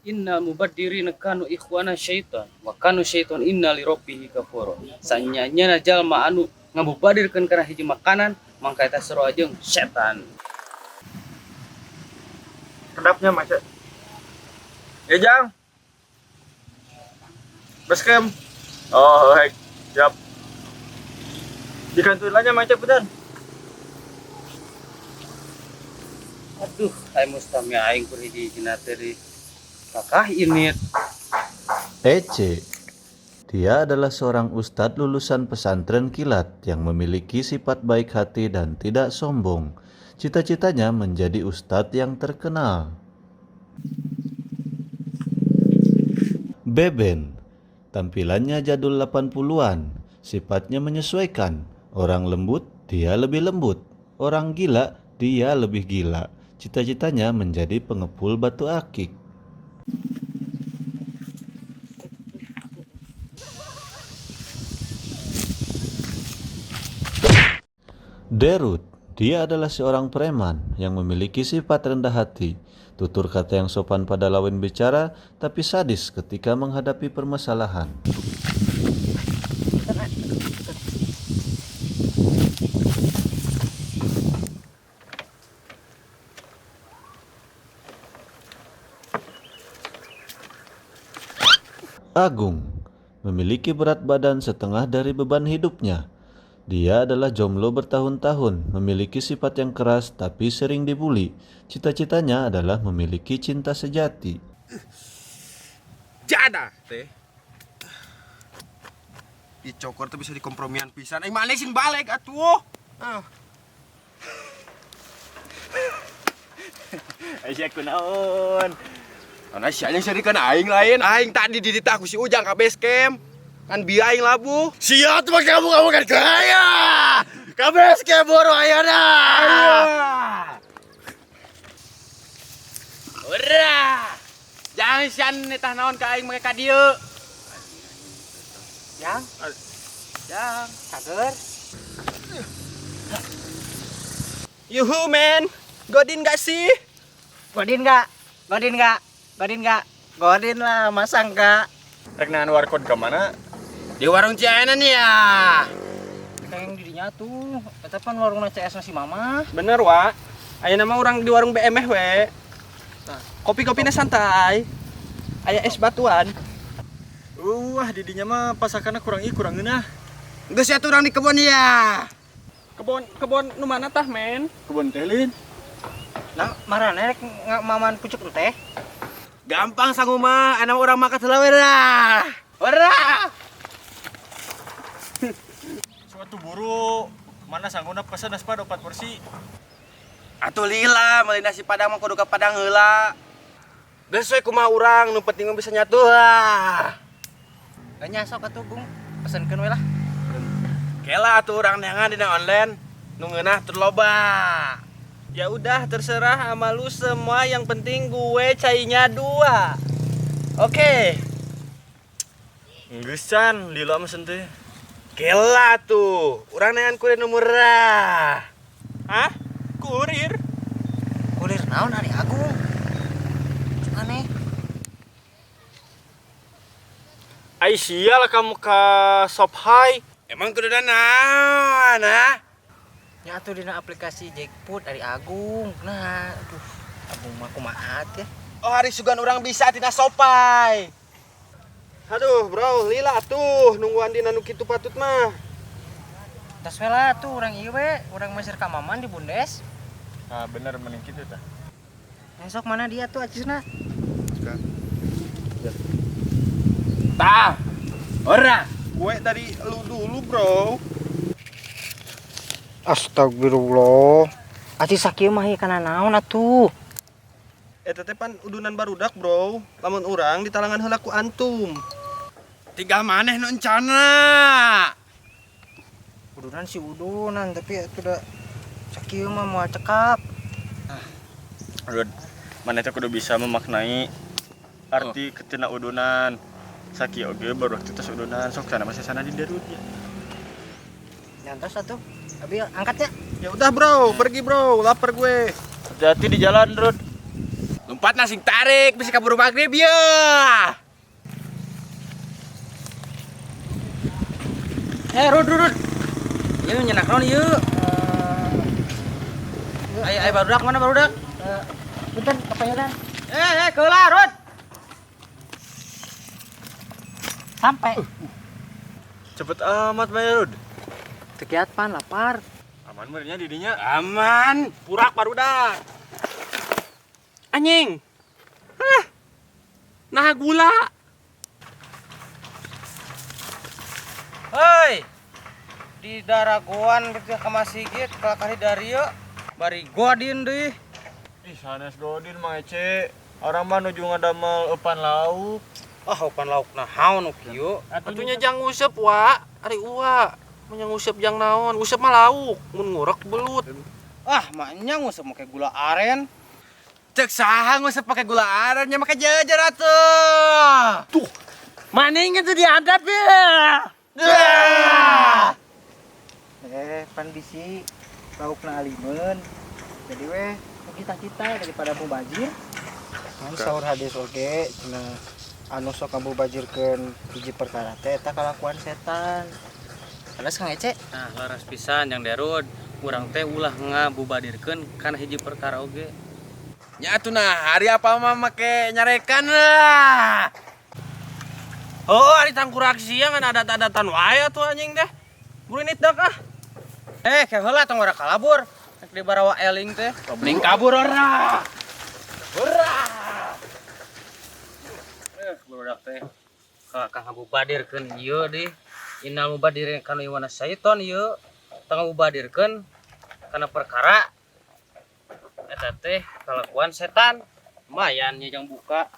Innal mubaddirina kanu ikhwana syaitan wa kanu syaitan inna li rabbih kafur. Sanyanya na jalma anu ngabubadirkeun kana hiji makanan mangka eta sarua jeung setan. Kedapnya macet. Ya Jang. Basecamp. Oh, baik. Siap. Di kantulannya macet bener. Aduh, ai mustami aing kur hiji hijina teh kakah init. Ece. Dia adalah seorang ustadz lulusan pesantren kilat yang memiliki sifat baik hati dan tidak sombong. Cita-citanya menjadi ustadz yang terkenal. Beben. Tampilannya jadul 80-an. Sifatnya menyesuaikan. Orang lembut, dia lebih lembut. Orang gila, dia lebih gila. Cita-citanya menjadi pengepul batu akik. Derut, dia adalah seorang preman yang memiliki sifat rendah hati, tutur kata yang sopan pada lawan bicara, tapi sadis ketika menghadapi permasalahan. Agung, memiliki berat badan setengah dari beban hidupnya. Dia adalah jomblo bertahun-tahun, memiliki sifat yang keras tapi sering dibully. Cita-citanya adalah memiliki cinta sejati. Jada teh. Dicokor tuh bisa dikompromian pisan. Mana sing balik atuh. Aisyah kunaon. Karena sianya serikan aing lain. Aing tadi diditah ku si Ujang ka base camp. Kan biaya aing labu. Sia tuh kamu kan kaya. Ka base camp baru ayana. Ora. Jangan sian netah naon ka aing make ka dieu. Jang. Jang, sager. Yuhu man. Godin gak sih? Godin nggak? Godin lah, masa enggak? Rek nahan warkot ke mana? Di warung Cianan ya. Kayak yang didinya tuh, eta pan warung CS si mama. Bener wa. Aya nama orang di warung BMH we. Nah, kopi-kopinya santai. Aya es batuan. Wah, didinya mah pasakanna kurang ngeunah. Geus atuh urang di kebon ya. Kebon nu mana tah, men? Kebon teh lin. Nah, marane rek maman pucuk teh. Gampang sangu mah, ana urang makan heula we dah. Ora. Suatu buru. Mana sangguna pesan nasi padang 4 porsi. Atuh lila, meuli nasi padang mah kudu ka Padang heula. Geus we kumaha urang, nu penting mah bisa nyatu lah. Kayaknya sok atuh Gung, pesenkeun we lah. Kela atuh urang neangan dina online, nu ngeunah teu loba. Ya udah terserah sama lu semua, yang penting gue cainya 2. Oke. Ngeusan lila mesen teh. Kela tuh, urang neangan kurir nu murah. Hah? Kurir? Kulir naon ari Agung? Aneh. Ai sial kamu ke shop high. Emang kudu naon, ha? Ya atuh dina aplikasi Jackpot ari Agung. Nah, aduh, Agung mah kumaha teh? Oh, hari sugan urang bisa tina sopai. Aduh, bro, lila tuh nungguan dina nu kitu patut mah. Tas we lah tuh urang ieu we, urang meser ka Maman di Bundes. Ah, bener mending kitu tah. Esok mana dia tuh acisna? Tah. Ora. Gue dari lu dulu, bro. Astagfirullah. Acis sakieu mah ieu kana naon atuh? Eta teh pan udunan barudak, bro. Lamun urang ditalangan heula ku antum. Tiga maneh nu encana. Udunan si udunan tapi atuh da sakieu mah moal cekap. Aduh, mana teh kudu bisa memaknai arti ketina udunan. Saki oge baru kita udunan sok sana masih sana di Derut ya. Nyantos atuh. Abi angkatnya. Ya udah, bro, pergi, bro. Lapar gue. Hati-hati di jalan, Rod. Lu Lompat nasing tarik bisa kabur maghrib ya. Rud. Yuk nyenak non yuk. Ayo barudak mana barudak? Bentar, kepengenan. Kelar Rud. Sampai. Cepet amat Mayarud. Kegiatan lapar. Aman merenya didinya. Aman. Purak barudak. Anjing. Nah gula. Hei. Di Daragoan berarti ka Masigit kalakari dari yuk. Bari godin deui. Ih, sanes godin mah Ece. Orang mah nuju ngadamel eupan lauk. Upan lauk nahaun kieu. Atunya jang usep wa. Ari uwa. Mun yang usep jang naon? Usep mah lauk. Mun ngurek belut. Maknya ngusep make gula aren. Cek saha ngusep pakai gula aren nya make jajar atuh. Tuh. Maning itu diadap ya. Pan bisi laukna alimeun. Jadi weh kita daripada mubazir. Kan sahur hadis oge cenah anu sok mubazirkeun hiji perkara teh eta kalakuan setan. Terus Kang Ece, Nah, laras pisan yang derud. Urang teh ulah ngabubadirkeun kana hiji perkara oge. Nya atuh nah hari apa mah make nyarekan lah. Oh, ari tangkurak siang kan adat-adatan wae atuh anjing teh. Burinit dak ah. Kayak heula tong ora kalabur. Nek di barawa eling teh. Ning kabur ora. Budak teh. Ka ngabubadirkeun ieu di. Innal mubadirin kanu iwana syaiton ieu. Tang ngabubadirkeun kana perkara eta teh kalakuan setan. Lumayan nya jang buka.